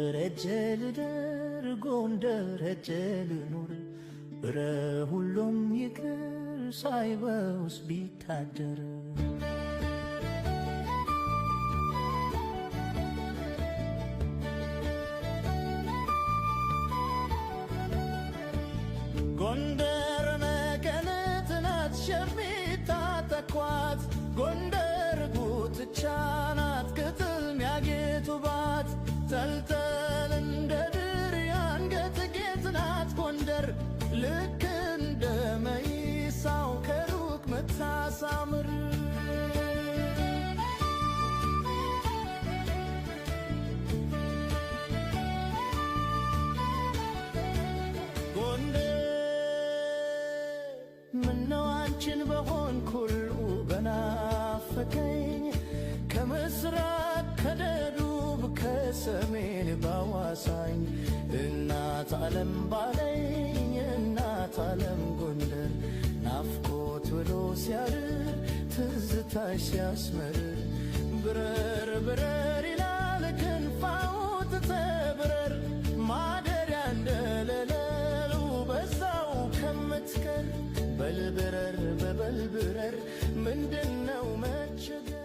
ጎንደር ሄጄ ልደር ጎንደር ሄጄ ልኑር ሁሉም ይቅር ሳይበውስ ቢታደር ጎንደር መቀነት ናት የሚታጠቋት ጎንደር ጉትቻ ናት ቅጥም ያጌጡባት ተልተል እንደ ድር የአንገት ጌጥ ናት ጎንደር ልክ እንደ መይሳው ከሩቅ ምታሳምር ምነው አንቺን በሆንኩ ሁሉ በናፈቀኝ ከምስራቅ ከደቡብ ከሰሜን ባዋሳኝ እናት ዓለም ባለኝ እናት ዓለም ጎንደር ናፍቆት ብሎ ሲያድር ትዝታሽ ሲያስመርር ብረር ብረር ይላል ክንፋው ትተብረር ማደሪያ እንደሌለው በዛው ከምትቀር በልብረር በበልብረር ምንድነው መቸገር